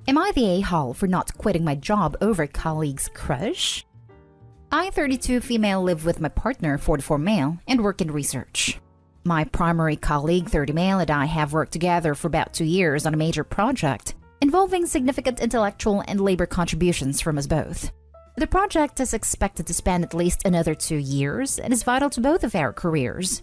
Am I the a-hole for not quitting my job over colleague's crush? I, 32 female, live with my partner, 44 male, and work in research. My primary colleague, 30 male, and I have worked together for about 2 years on a major project involving significant intellectual and labor contributions from us both. The project is expected to span at least another 2 years and is vital to both of our careers.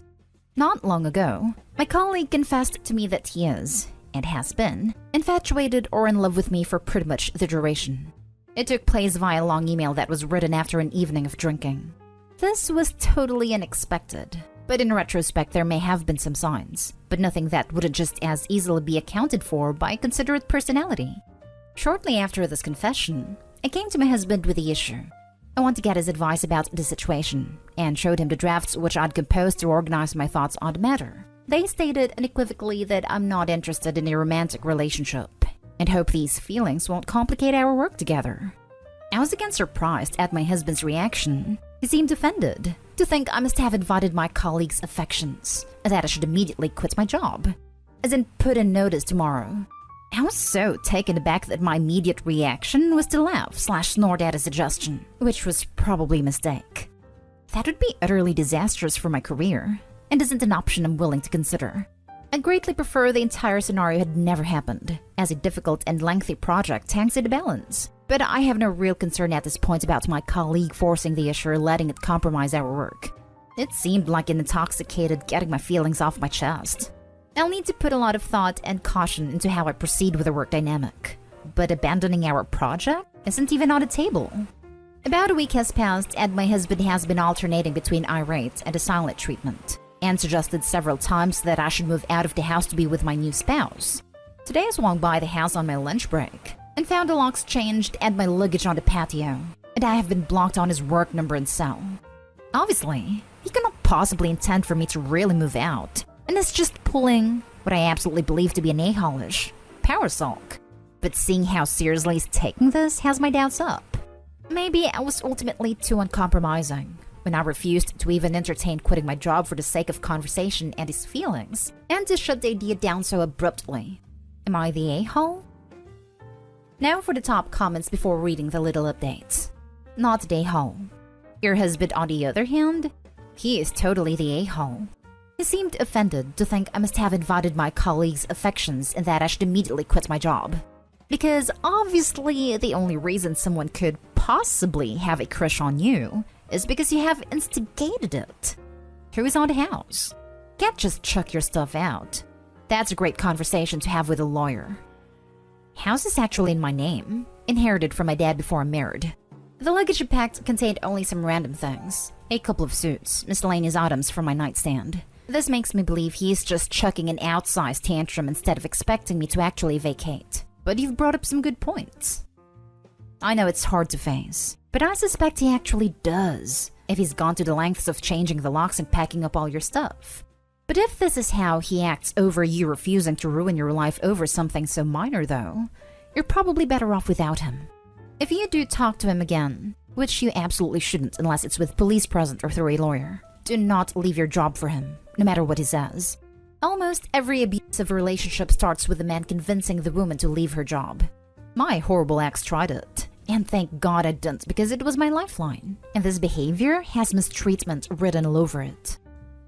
Not long ago, my colleague confessed to me that he is, and has been, infatuated or in love with me for pretty much the duration. It took place via a long email that was written after an evening of drinking. This was totally unexpected, but in retrospect there may have been some signs, but nothing that wouldn't just as easily be accounted for by considerate personality. Shortly after this confession, I came to my husband with the issue. I want to get his advice about the situation, and showed him the drafts which I'd composed to organize my thoughts on the matter. They stated unequivocally that I'm not interested in a romantic relationship, and hope these feelings won't complicate our work together. I was again surprised at my husband's reaction. He seemed offended, to think I must have invited my colleague's affections, and that I should immediately quit my job, as in put in notice tomorrow. I was so taken aback that my immediate reaction was to laugh/snort at a suggestion, which was probably a mistake. That would be utterly disastrous for my career, and isn't an option I'm willing to consider. I greatly prefer the entire scenario had never happened, as a difficult and lengthy project hangs in the balance. But I have no real concern at this point about my colleague forcing the issue or letting it compromise our work. It seemed like an intoxicated getting my feelings off my chest. I'll need to put a lot of thought and caution into how I proceed with the work dynamic. But abandoning our project isn't even on the table. About a week has passed and my husband has been alternating between irate and a silent treatment, and suggested several times that I should move out of the house to be with my new spouse. Today I swung by the house on my lunch break, and found the locks changed and my luggage on the patio, and I have been blocked on his work number and cell. Obviously, he cannot possibly intend for me to really move out, and is just pulling what I absolutely believe to be an a-hole-ish power sulk. But seeing how seriously he's taking this has my doubts up. Maybe I was ultimately too uncompromising when I refused to even entertain quitting my job for the sake of conversation and his feelings, and to shut the idea down so abruptly. Am I the a-hole? Now for the top comments before reading the little updates. Not the a-hole. Your husband, on the other hand, he is totally the a-hole. He seemed offended to think I must have invited my colleague's affections and that I should immediately quit my job. Because obviously the only reason someone could possibly have a crush on you is because you have instigated it. Who's on the house? Can't just chuck your stuff out. That's a great conversation to have with a lawyer. House is actually in my name, inherited from my dad before I married. The luggage I packed contained only some random things, a couple of suits, miscellaneous items from my nightstand. This makes me believe he's just chucking an outsized tantrum instead of expecting me to actually vacate. But you've brought up some good points. I know it's hard to face, but I suspect he actually does, if he's gone to the lengths of changing the locks and packing up all your stuff. But if this is how he acts over you refusing to ruin your life over something so minor though, you're probably better off without him. If you do talk to him again, which you absolutely shouldn't unless it's with police present or through a lawyer, do not leave your job for him, no matter what he says. Almost every abusive relationship starts with the man convincing the woman to leave her job. My horrible ex tried it, and thank God I didn't because it was my lifeline, and this behavior has mistreatment written all over it.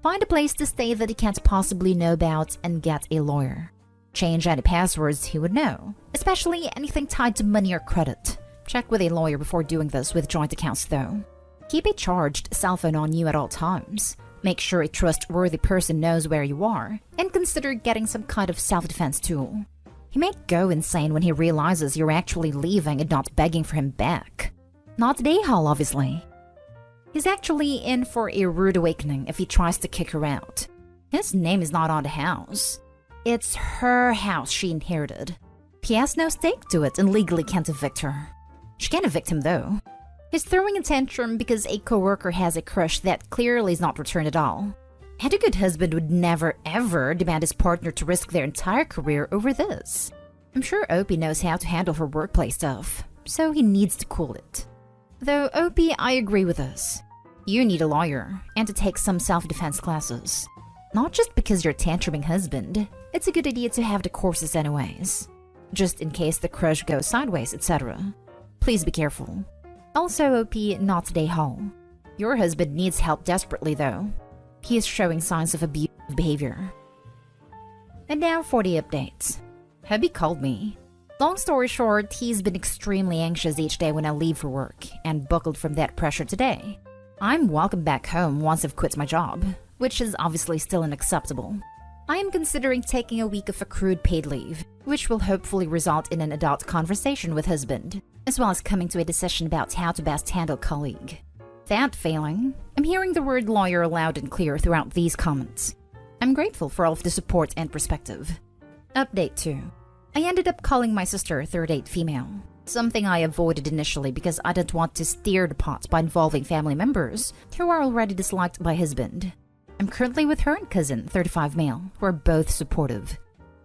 Find a place to stay that he can't possibly know about and get a lawyer. Change any passwords he would know, especially anything tied to money or credit. Check with a lawyer before doing this with joint accounts though. Keep a charged cell phone on you at all times. Make sure a trustworthy person knows where you are, and consider getting some kind of self-defense tool. He may go insane when he realizes you're actually leaving and not begging for him back. Not the a-hole, obviously. He's actually in for a rude awakening if he tries to kick her out. His name is not on the house. It's her house she inherited. He has no stake to it and legally can't evict her. She can evict him though. He's throwing a tantrum because a coworker has a crush that clearly is not returned at all. And a good husband would never ever demand his partner to risk their entire career over this. I'm sure Opie knows how to handle her workplace stuff, so he needs to cool it. Though Opie, I agree with this. You need a lawyer, and to take some self-defense classes. Not just because you're a tantruming husband, it's a good idea to have the courses anyways. just in case the crush goes sideways, etc. Please be careful. Also, OP not today haul. Your husband needs help desperately though. He is showing signs of abusive behavior. And now for the updates. Hubby called me. Long story short, he's been extremely anxious each day when I leave for work, and buckled from that pressure today. I'm welcome back home once I've quit my job, which is obviously still unacceptable. I am considering taking a week of accrued paid leave, which will hopefully result in an adult conversation with husband, as well as coming to a decision about how to best handle colleague. That failing, I'm hearing the word lawyer loud and clear throughout these comments. I'm grateful for all of the support and perspective. Update 2. I ended up calling my sister third date female, something I avoided initially because I didn't want to stir the pot by involving family members who are already disliked by husband. I'm currently with her and cousin, 35 male, who are both supportive.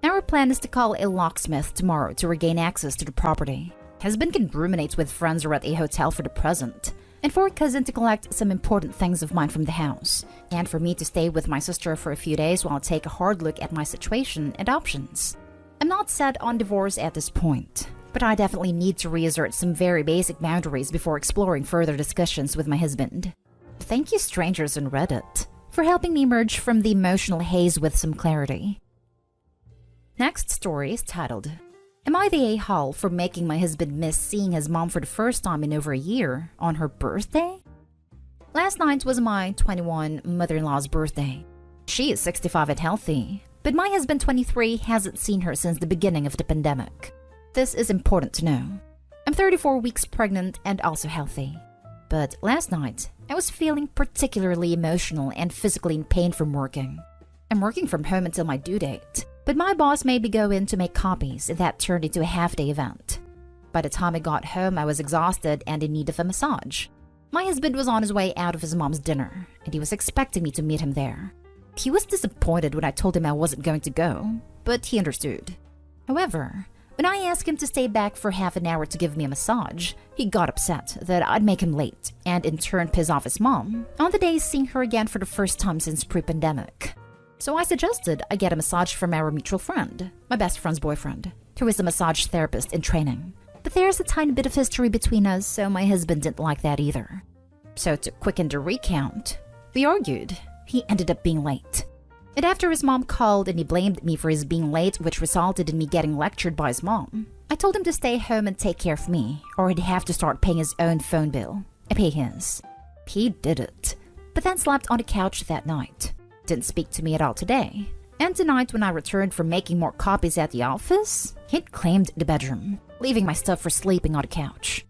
Our plan is to call a locksmith tomorrow to regain access to the property. Husband can ruminate with friends or at a hotel for the present, and for cousin to collect some important things of mine from the house, and for me to stay with my sister for a few days while I take a hard look at my situation and options. I'm not set on divorce at this point, but I definitely need to reassert some very basic boundaries before exploring further discussions with my husband. Thank you strangers on Reddit for helping me emerge from the emotional haze with some clarity. Next story is titled, Am I the a-hole for making my husband miss seeing his mom for the first time in over a year on her birthday? Last night was my 21 mother-in-law's birthday. She is 65 and healthy, but my husband 23 hasn't seen her since the beginning of the pandemic. This is important to know. I'm 34 weeks pregnant and also healthy. But last night, I was feeling particularly emotional and physically in pain from working. I'm working from home until my due date, but my boss made me go in to make copies, and that turned into a half-day event. By the time I got home, I was exhausted and in need of a massage. My husband was on his way out of his mom's dinner, and he was expecting me to meet him there. He was disappointed when I told him I wasn't going to go, but he understood. However, when I asked him to stay back for half an hour to give me a massage, he got upset that I'd make him late, and in turn piss off his mom on the day seeing her again for the first time since pre-pandemic. So I suggested I get a massage from our mutual friend, my best friend's boyfriend, who is a massage therapist in training. But there's a tiny bit of history between us, so my husband didn't like that either. So to quicken the recount, we argued. He ended up being late. And after his mom called and he blamed me for his being late, which resulted in me getting lectured by his mom, I told him to stay home and take care of me, or he'd have to start paying his own phone bill. I pay his. He did it, but then slept on the couch that night. Didn't speak to me at all today. And tonight when I returned from making more copies at the office, he'd claimed the bedroom, leaving my stuff for sleeping on the couch.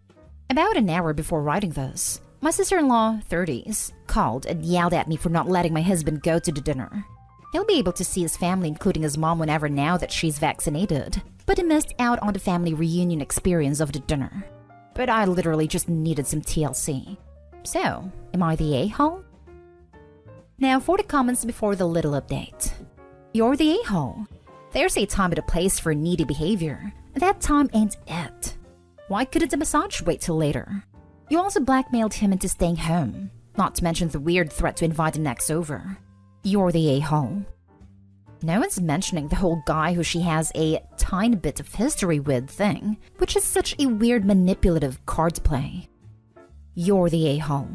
About an hour before writing this, my sister-in-law, 30s, called and yelled at me for not letting my husband go to the dinner. He'll be able to see his family, including his mom, whenever now that she's vaccinated, but he missed out on the family reunion experience of the dinner. But I literally just needed some TLC. So, am I the a-hole? Now for the comments before the little update. You're the a-hole. There's a time and a place for needy behavior. That time ain't it. Why couldn't the massage wait till later? You also blackmailed him into staying home, not to mention the weird threat to invite an ex over. You're the a-hole. No one's mentioning the whole guy who she has a tiny bit of history with thing, which is such a weird manipulative card play. You're the a-hole.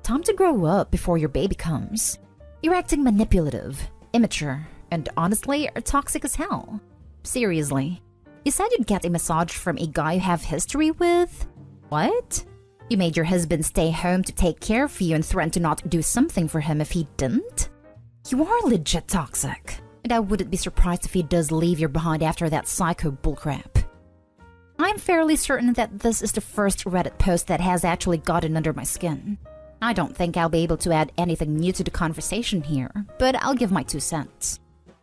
Time to grow up before your baby comes. You're acting manipulative, immature, and honestly are toxic as hell. Seriously. You said you'd get a massage from a guy you have history with? What? You made your husband stay home to take care of you and threatened to not do something for him if he didn't? You are legit toxic. And I wouldn't be surprised if he does leave you behind after that psycho bullcrap. I'm fairly certain that this is the first Reddit post that has actually gotten under my skin. I don't think I'll be able to add anything new to the conversation here, but I'll give my 2 cents.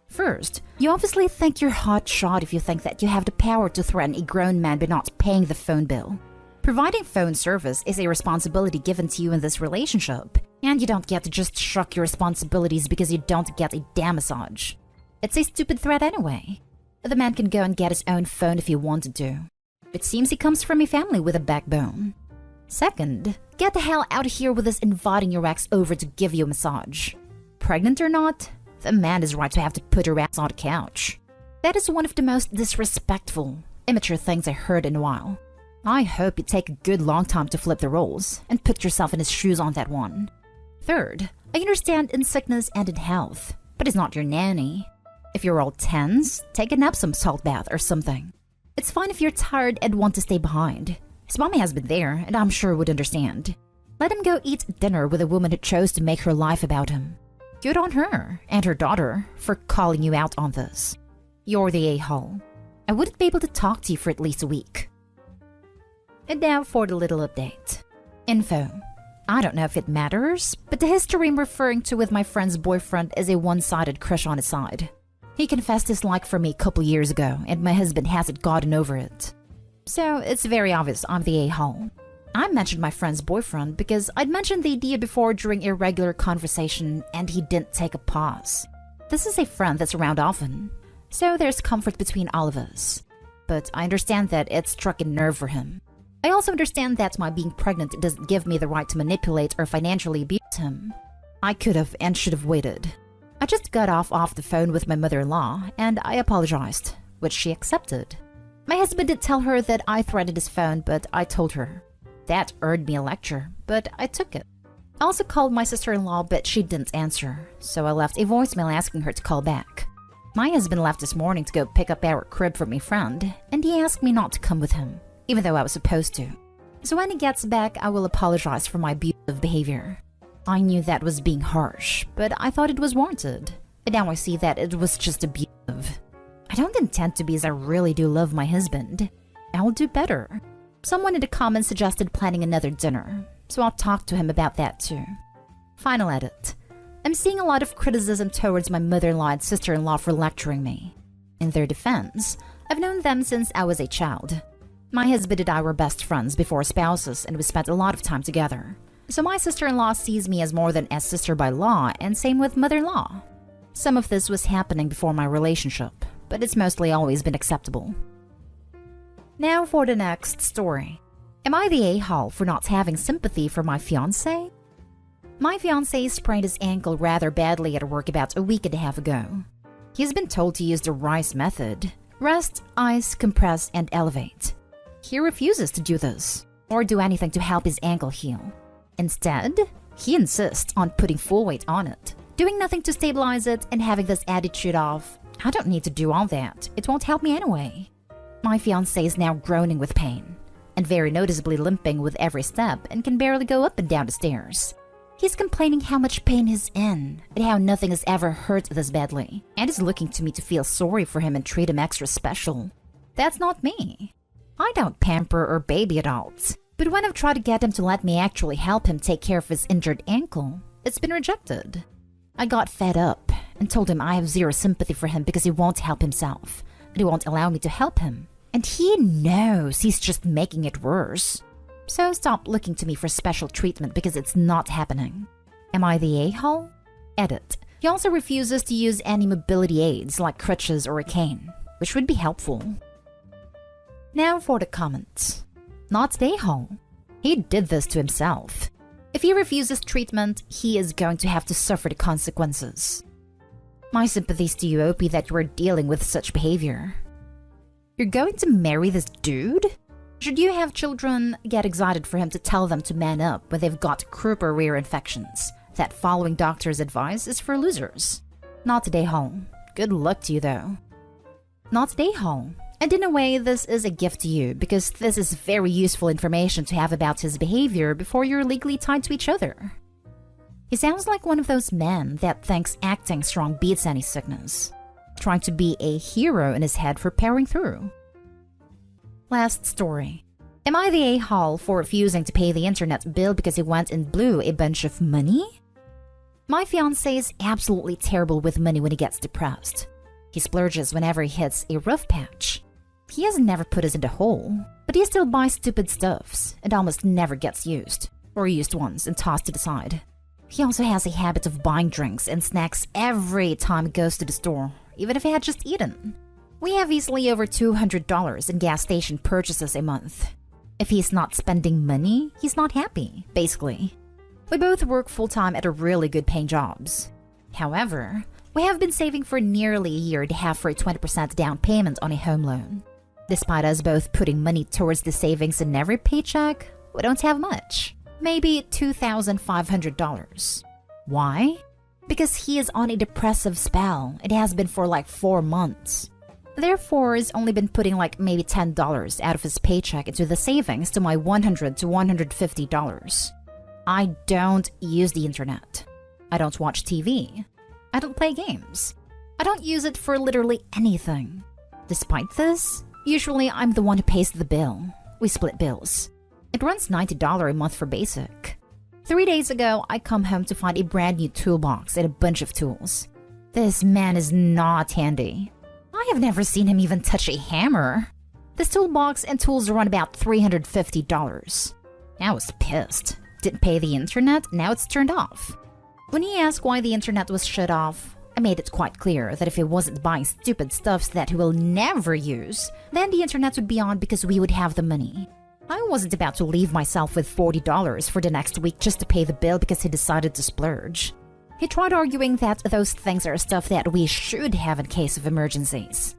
First, you obviously think you're hot shot if you think that you have the power to threaten a grown man by not paying the phone bill. Providing phone service is a responsibility given to you in this relationship, and you don't get to just shrug your responsibilities because you don't get a damn massage. It's a stupid threat anyway. The man can go and get his own phone if he wanted to. It seems he comes from a family with a backbone. Second, get the hell out of here with this inviting your ex over to give you a massage. Pregnant or not, the man is right to have to put her ass on the couch. That is one of the most disrespectful, Immature things I heard in a while. I hope you take a good long time to flip the roles and put yourself in his shoes on that one. Third, I understand in sickness and in health, but he's not your nanny. If you're all tense, take a nap, some salt bath or something. It's fine if you're tired and want to stay behind. His mommy has been there and I'm sure would understand. Let him go eat dinner with a woman who chose to make her life about him. Good on her and her daughter for calling you out on this. You're the a-hole. I wouldn't be able to talk to you for at least a week. And now for the little update. Info. I don't know if it matters, but the history I'm referring to with my friend's boyfriend is a one-sided crush on his side. He confessed his like for me a couple years ago, and my husband hasn't gotten over it. So it's very obvious I'm the a-hole. I mentioned my friend's boyfriend because I'd mentioned the idea before during a regular conversation, and he didn't take a pause. This is a friend that's around often, so there's comfort between all of us. But I understand that it struck a nerve for him. I also understand that my being pregnant doesn't give me the right to manipulate or financially abuse him. I could have and should have waited. I just got off the phone with my mother-in-law and I apologized, which she accepted. My husband did tell her that I threatened his phone, but I told her. That earned me a lecture, but I took it. I also called my sister-in-law, but she didn't answer, so I left a voicemail asking her to call back. My husband left this morning to go pick up our crib from a friend, and he asked me not to come with him, even though I was supposed to. So when he gets back, I will apologize for my abusive behavior. I knew that was being harsh, but I thought it was warranted. And now I see that it was just abusive. I don't intend to be, as I really do love my husband. I'll do better. Someone in the comments suggested planning another dinner, so I'll talk to him about that too. Final edit. I'm seeing a lot of criticism towards my mother-in-law and sister-in-law for lecturing me. In their defense, I've known them since I was a child. My husband and I were best friends before spouses, and we spent a lot of time together. So my sister-in-law sees me as more than a sister by law, and same with mother-in-law. Some of this was happening before my relationship, but it's mostly always been acceptable. Now for the next story. Am I the a-hole for not having sympathy for my fiancé? My fiancé sprained his ankle rather badly at work about a week and a half ago. He's been told to use the RICE method: rest, ice, compress, and elevate. He refuses to do this, or do anything to help his ankle heal. Instead, he insists on putting full weight on it, doing nothing to stabilize it, and having this attitude of, I don't need to do all that, it won't help me anyway. My fiancé is now groaning with pain, and very noticeably limping with every step, and can barely go up and down the stairs. He's complaining how much pain he's in, and how nothing has ever hurt this badly, and is looking to me to feel sorry for him and treat him extra special. That's not me. I don't pamper or baby adults, but when I've tried to get him to let me actually help him take care of his injured ankle, it's been rejected. I got fed up and told him I have zero sympathy for him because he won't help himself, and he won't allow me to help him. And he knows he's just making it worse. So stop looking to me for special treatment because it's not happening. Am I the a-hole? Edit. He also refuses to use any mobility aids like crutches or a cane, which would be helpful. Now for the comments. Not the a-hole. He did this to himself. If he refuses treatment, he is going to have to suffer the consequences. My sympathies to you, Opie, that you are dealing with such behavior. You're going to marry this dude? Should you have children, get excited for him to tell them to man up when they've got croup or ear infections. That following doctor's advice is for losers. Not a a-hole. Good luck to you though. Not a a-hole. And in a way, this is a gift to you because this is very useful information to have about his behavior before you're legally tied to each other. He sounds like one of those men that thinks acting strong beats any sickness, trying to be a hero in his head for powering through. Last story. Am I the a-hole for refusing to pay the internet bill because he went and blew a bunch of money? My fiancé is absolutely terrible with money when he gets depressed. He splurges whenever he hits a rough patch. He has never put us in the hole, but he still buys stupid stuffs and almost never gets used, or used once and tossed to the side. He also has a habit of buying drinks and snacks every time he goes to the store, even if he had just eaten. We have easily over $200 in gas station purchases a month. If he's not spending money, he's not happy, basically. We both work full-time at really good paying jobs. However, we have been saving for nearly a year and a half for a 20% down payment on a home loan. Despite us both putting money towards the savings in every paycheck, we don't have much. Maybe $2,500. Why? Because he is on a depressive spell. It has been for like 4 months. Therefore, he's only been putting like maybe $10 out of his paycheck into the savings to my $100 to $150. I don't use the internet. I don't watch TV. I don't play games. I don't use it for literally anything. Despite this, usually I'm the one who pays the bill. We split bills. It runs $90 a month for basic. 3 days ago, I come home to find a brand new toolbox and a bunch of tools. This man is not handy. I have never seen him even touch a hammer. This toolbox and tools run about $350. I was pissed. Didn't pay the internet, now it's turned off. When he asked why the internet was shut off, I made it quite clear that if he wasn't buying stupid stuffs that he will never use, then the internet would be on because we would have the money. I wasn't about to leave myself with $40 for the next week just to pay the bill because he decided to splurge. He tried arguing that those things are stuff that we should have in case of emergencies.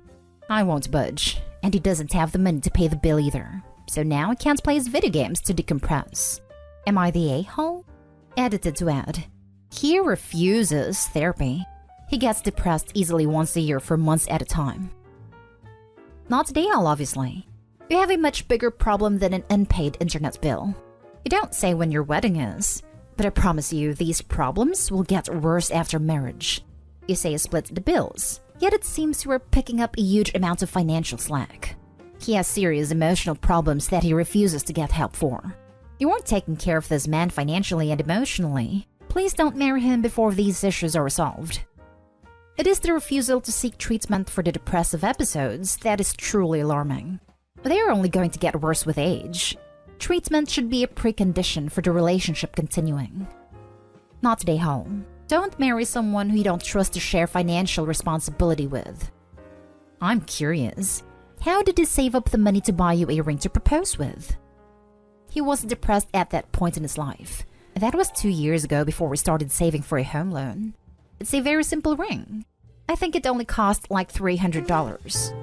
I won't budge, and he doesn't have the money to pay the bill either. So now I can't play his video games to decompress. Am I the a-hole? Edited to add. He refuses therapy. He gets depressed easily once a year for months at a time. Not the a-hole, obviously. You have a much bigger problem than an unpaid internet bill. You don't say when your wedding is, but I promise you these problems will get worse after marriage. You say you split the bills, yet it seems you are picking up a huge amount of financial slack. He has serious emotional problems that he refuses to get help for. You aren't taking care of this man financially and emotionally. Please don't marry him before these issues are resolved. It is the refusal to seek treatment for the depressive episodes that is truly alarming. They are only going to get worse with age. Treatment should be a precondition for the relationship continuing. Not today, home. Don't marry someone who you don't trust to share financial responsibility with. I'm curious. How did he save up the money to buy you a ring to propose with? He wasn't depressed at that point in his life. That was 2 years ago before we started saving for a home loan. It's a very simple ring. I think it only cost like $300.